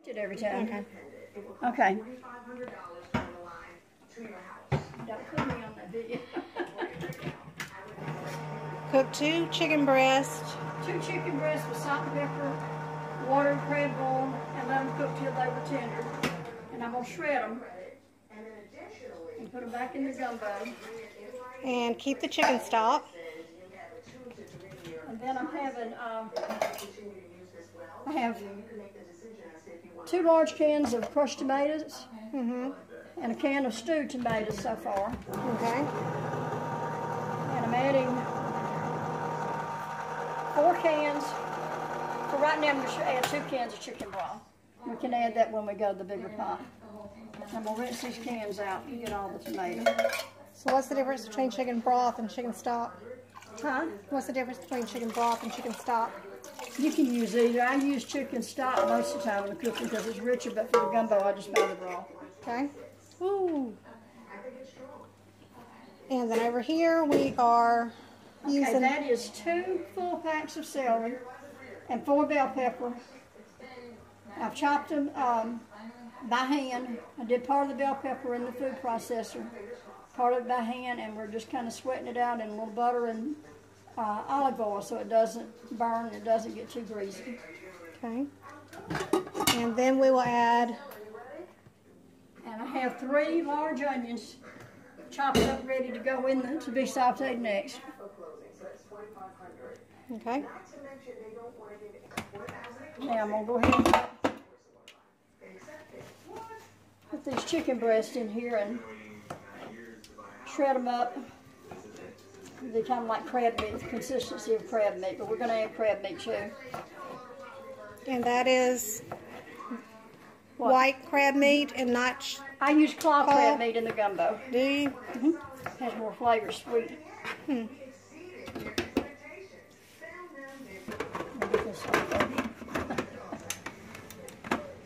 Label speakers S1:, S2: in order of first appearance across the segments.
S1: It every time.
S2: Okay.
S1: Okay. Don't put me on that video.
S2: Cook 2 chicken breasts.
S1: 2 chicken breasts with salt and pepper, water and crab boil, and let them cook till they were tender. And I'm going to shred them and put them back in the gumbo.
S2: And keep the chicken stock.
S1: And then I'm having, I have 2 large cans of crushed tomatoes and a can of stewed tomatoes so far.
S2: Okay.
S1: And I'm adding 4 cans. For right now, I'm going to add 2 cans of chicken broth. We can add that when we go to the bigger pot. I'm going to rinse these cans out and get all the tomatoes.
S2: So what's the difference between chicken broth and chicken stock?
S1: Huh?
S2: What's the difference between chicken broth and chicken stock?
S1: You can use either. I use chicken stock most of the time in the cooking because it's richer, but for the gumbo, I just buy the broth.
S2: Okay. Ooh. And then over here we are using...
S1: Okay, that is 2 full packs of celery and 4 bell pepper. I've chopped them by hand. I did part of the bell pepper in the food processor, part of it by hand, and we're just kind of sweating it out in a little butter and olive oil so it doesn't burn and it doesn't get too greasy.
S2: Okay. And then we will add...
S1: And I have 3 large onions chopped up ready to go in to be sauteed next.
S2: Okay.
S1: Now I'm going to go ahead and put these chicken breasts in here and shred them up. They're kind of like crab meat, the consistency of crab meat, but we're going to add crab meat too.
S2: And that is white crab meat and not...
S1: I use claw crab meat in the gumbo.
S2: Do you?
S1: Has more flavor, sweet.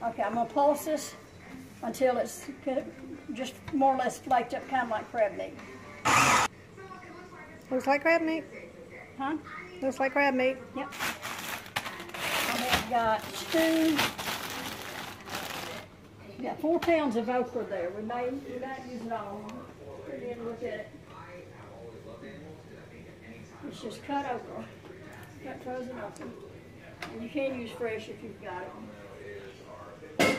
S1: Okay, I'm going to pulse this until it's just more or less flaked up, kind of like crab meat.
S2: Looks like crab meat.
S1: Huh?
S2: Looks like crab meat.
S1: Yep. I have got stewed. We got 4 pounds of okra there. We might use it all. Put it in and look at it. It's just cut okra. Cut frozen okra. And you can use fresh if you've got it.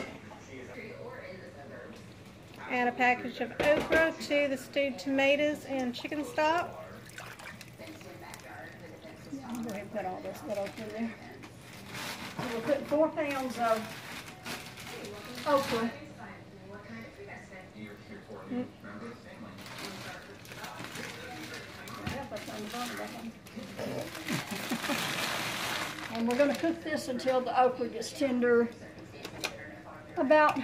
S2: Add a package of okra to the stewed tomatoes and chicken stock.
S1: I'll go ahead and put all this little okra in there. So we're putting 4 pounds of okra. And we're going to cook this until the okra gets tender, about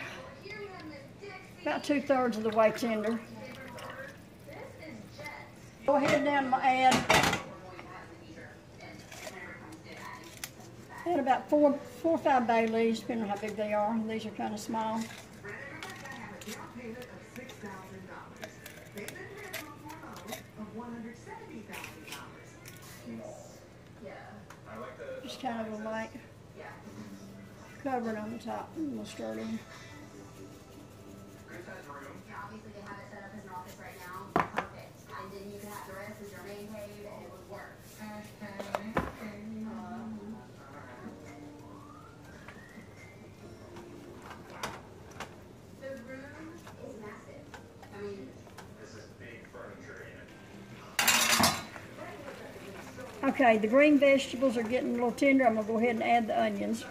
S1: 2/3 of the way tender. Go ahead now and add about 4 or 5 bay leaves, depending on how big they are. These are kind of small. Just kind of a light covering on the top. We'll start in.
S3: Obviously they have it set up as an office right now. Perfect. And then you can have the rest as your main page and it would work. The room is massive. I mean, this is big furniture in it.
S1: Okay, the green vegetables are getting a little tender. I'm going to go ahead and add the onions.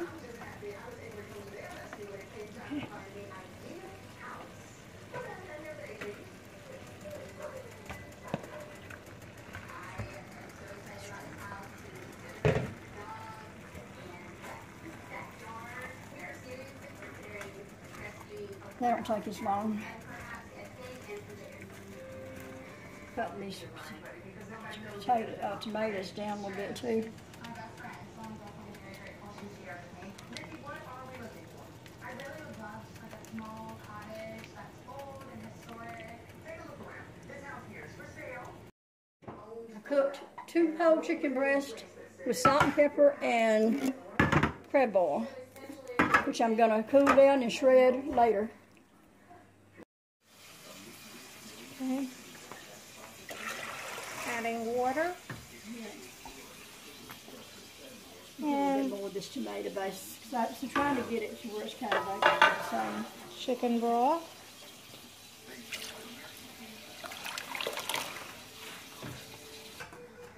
S1: They don't take as long. Cutting these tomatoes down a little bit too. I cooked 2 whole chicken breasts with salt and pepper and crab boil. which I'm going to cool down and shred later.
S2: Okay. Adding water.
S1: A little bit more of this tomato base. So trying to get it to where it's kind of like the same.
S2: Chicken broth.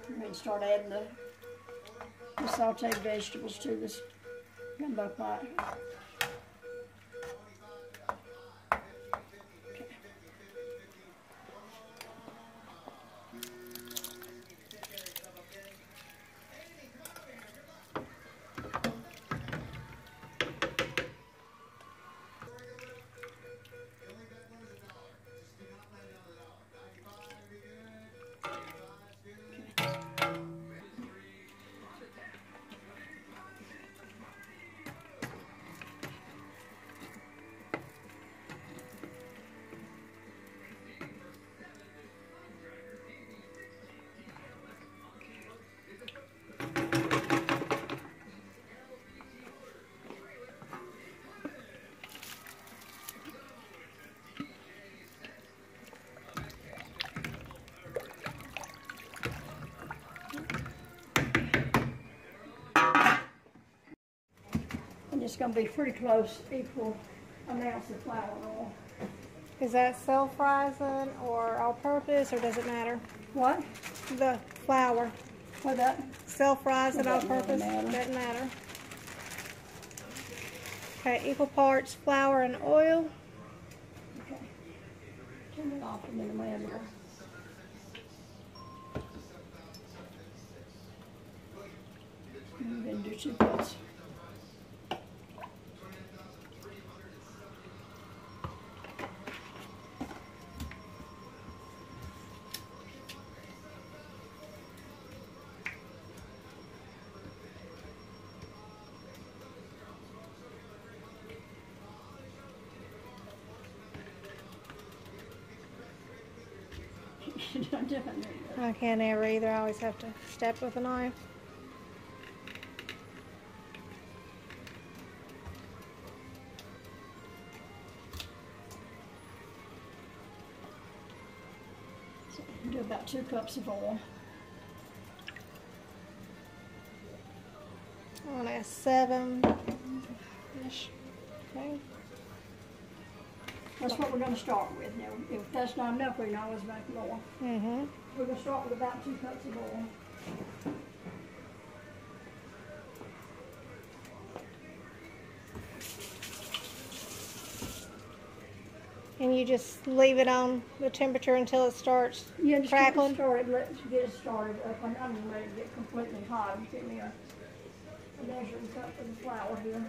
S1: And then start adding the sauteed vegetables to this gumbo pot. It's going to be pretty close, equal amounts of flour and oil.
S2: Is that self-rising or all-purpose, or does it matter?
S1: What?
S2: The flour.
S1: What that?
S2: Self-rising, all-purpose?
S1: Matter.
S2: Doesn't matter. Okay, equal parts flour and oil.
S1: Okay. Turn it off and then I'm going to then do 2 cups.
S2: I can't ever either. I always have to stab with a knife.
S1: So do about 2 cups of oil.
S2: I want to add 7-ish. Okay.
S1: That's what we're going to start with. Now, if that's not enough, we can always make more.
S2: Mm-hmm.
S1: We're going to start with about 2 cups of oil.
S2: And you just leave it on the temperature until it starts crackling?
S1: Get it started up. I'm not going to let it get completely hot. Get me a measuring cup of the flour here.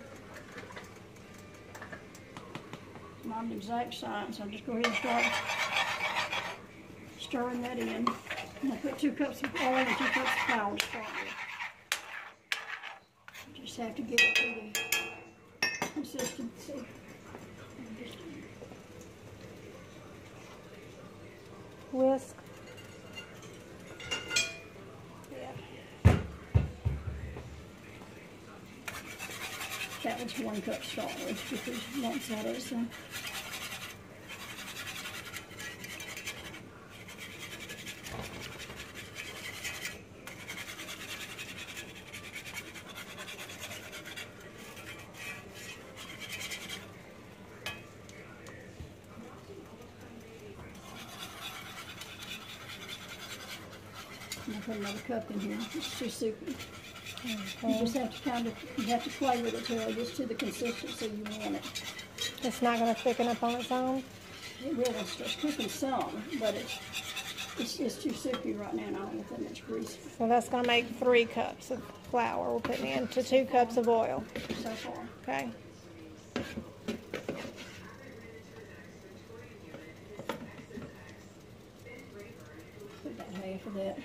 S1: Not an exact science. I'll just go ahead and start stirring that in. And I put 2 cups of oil and 2 cups of flour to start with. Just have to get it to the consistency.
S2: Whisk.
S1: Yeah. That was 1 cup to start with because once that is I'll put another cup in here. It's too soupy.
S2: Okay.
S1: You just have to play with it till it gets to the consistency you want it.
S2: It's not going to thicken up on its own?
S1: It will. It's cooking some, but it's too soupy right now, and I don't want that much grease.
S2: So that's going to make 3 cups of flour we're putting into 2 cups of oil.
S1: So far.
S2: Okay.
S1: Put about half of that.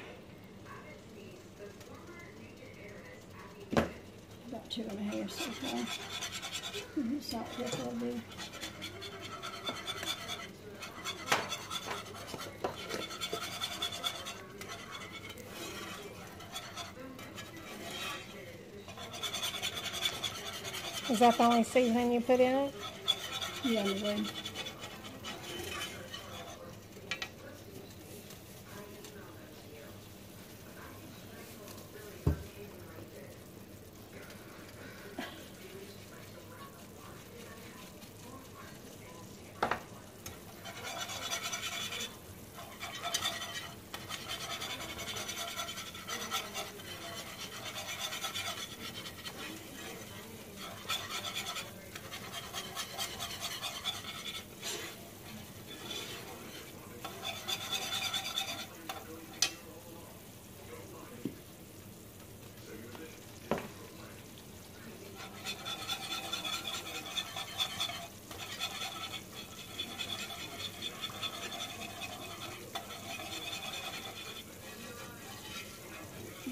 S1: About 2.5 so far. Salt, pepper will do.
S2: Is that the only seasoning you put in it?
S1: Yeah, the way.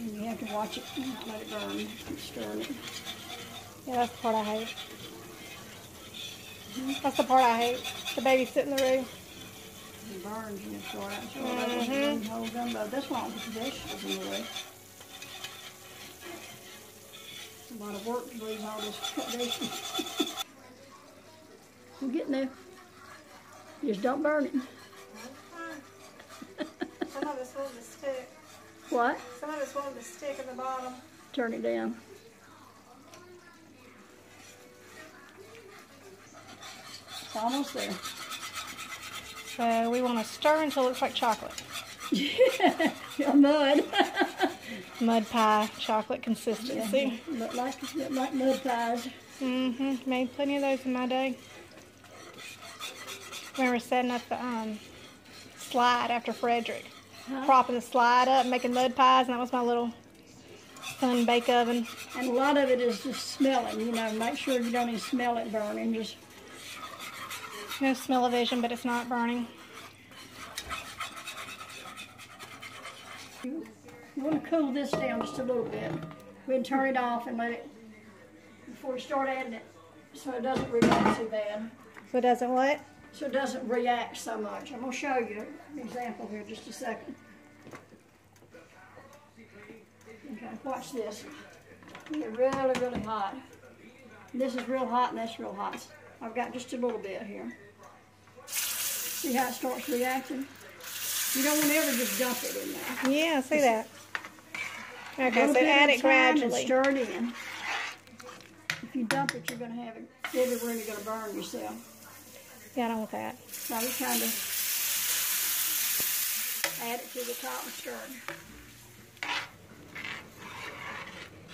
S1: You have to watch it and not let it burn. Keep stirring it.
S2: Yeah, that's the part I hate. That's the part I hate. The baby sitting in the room.
S1: It burns and it's throw it out. So that's whole gumbo. That's why I put the vegetables in the way. It's a lot of work to leave all this cut vegetables. We're getting there. Just don't burn it.
S2: Some of us want to stick.
S1: What?
S2: Some of us want to stick at the bottom.
S1: Turn it down. It's almost there.
S2: So we want to stir until it looks like chocolate.
S1: Yeah, mud.
S2: Mud pie, chocolate consistency.
S1: Yeah, look like mud pies.
S2: Made plenty of those in my day. Remember setting up the slide after Frederick. Propping the slide up, making mud pies, and that was my little fun bake oven.
S1: And a lot of it is just smelling, you know, make sure you don't even smell it burning. Just
S2: no smell-o-vision, but it's not burning.
S1: You want to cool this down just a little bit. Then turn it off and let it, before you start adding it, so it doesn't react too bad.
S2: So it doesn't what?
S1: So it doesn't react so much. I'm going to show you an example here in just a second. Okay, watch this. It's really, really hot. This is real hot and that's real hot. I've got just a little bit here. See how it starts reacting? You don't want to ever just dump it in there.
S2: Yeah, I see that. Okay, so add it gradually.
S1: Stir it in. If you dump it, you're going to have it everywhere and you're going to burn yourself.
S2: Yeah, I don't want that.
S1: So we kind of add it to the top and stir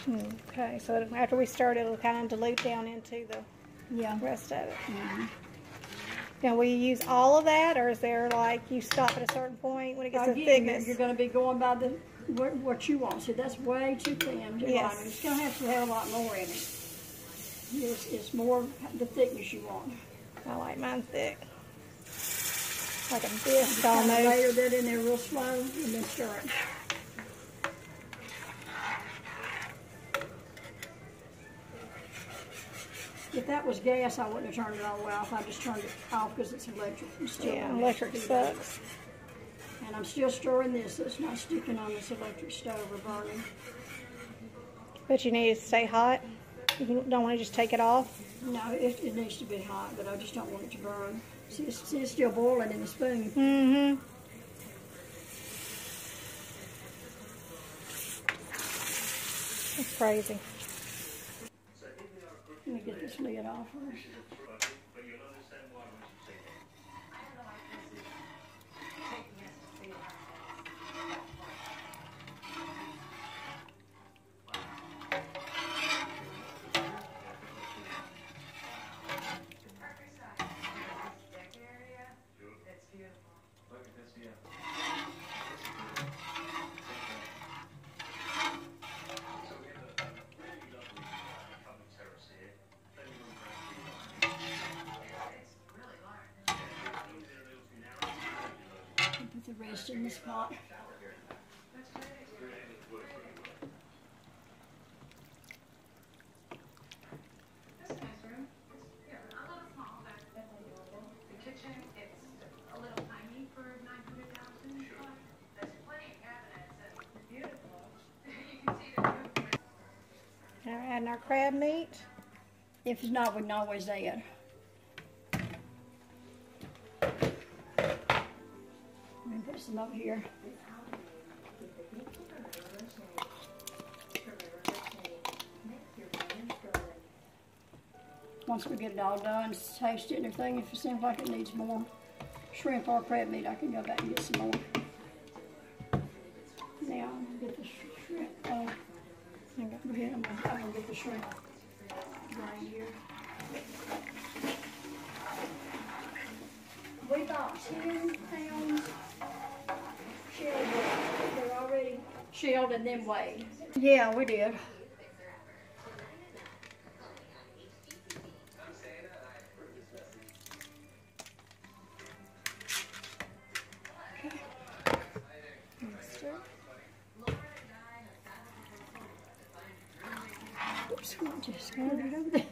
S1: it.
S2: Okay, so after we stir it, it'll kind of dilute down into the rest of it. Now, will you use all of that, or is there like you stop at a certain point when it gets to thickness?
S1: You're going to be going by the what you want. See, that's way too thin.
S2: Yes.
S1: It's going to have a lot more in it. It's more the thickness you want.
S2: I like mine thick. Like a bisque
S1: Kind
S2: almost.
S1: of layer that in there real slow and then stir it. If that was gas, I wouldn't have turned it all the way off. I just turned it off because it's electric.
S2: Yeah, electric sucks.
S1: And I'm still stirring this, so it's not sticking on this electric stove or burning.
S2: But you need it to stay hot? You don't want to just take it off?
S1: No, it needs to be hot, but I just don't want it to burn. See, it's still boiling in the spoon.
S2: That's crazy.
S1: Let me get this lid off first. Put the rest in this pot.
S2: Now we're adding our crab meat.
S1: If it's not, we can always add. Let me put some up here. Once we get it all done, taste it and everything, if it seems like it needs more shrimp or crab meat, I can go back and get some more. Now, I'm going to get the shrimp. Go ahead, I'm going to get the shrimp right here. We bought 10 pounds shelled. They're already shelled and then weighed. Yeah, we did. Oops, we just got it over there.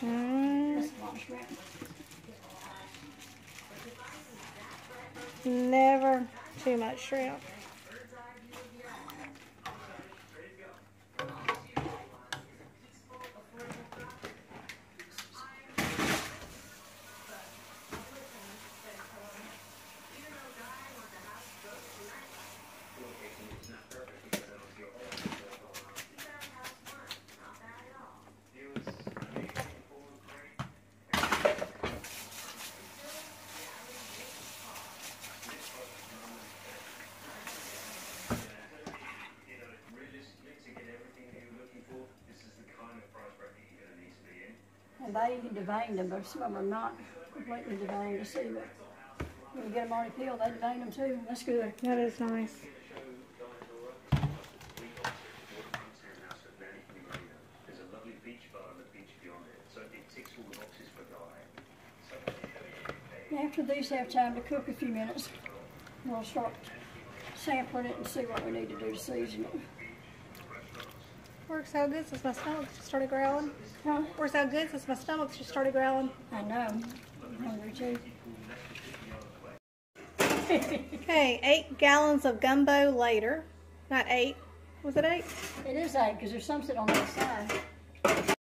S1: That's a lot of shrimp.
S2: Never too much shrimp.
S1: And they deveined them, but some of them are not completely deveined to see, but when you get them already peeled, they devein them too. That's good.
S2: That is nice.
S1: After these have time to cook a few minutes, we'll start sampling it and see what we need to do to season it.
S2: Works out good since my stomach just started growling.
S1: Huh?
S2: Works out good since my stomach just started growling.
S1: I know. I'm hungry too.
S2: Okay, 8 gallons of gumbo later. Not 8. Was it 8?
S1: It is 8 because there's some sitting on the other side.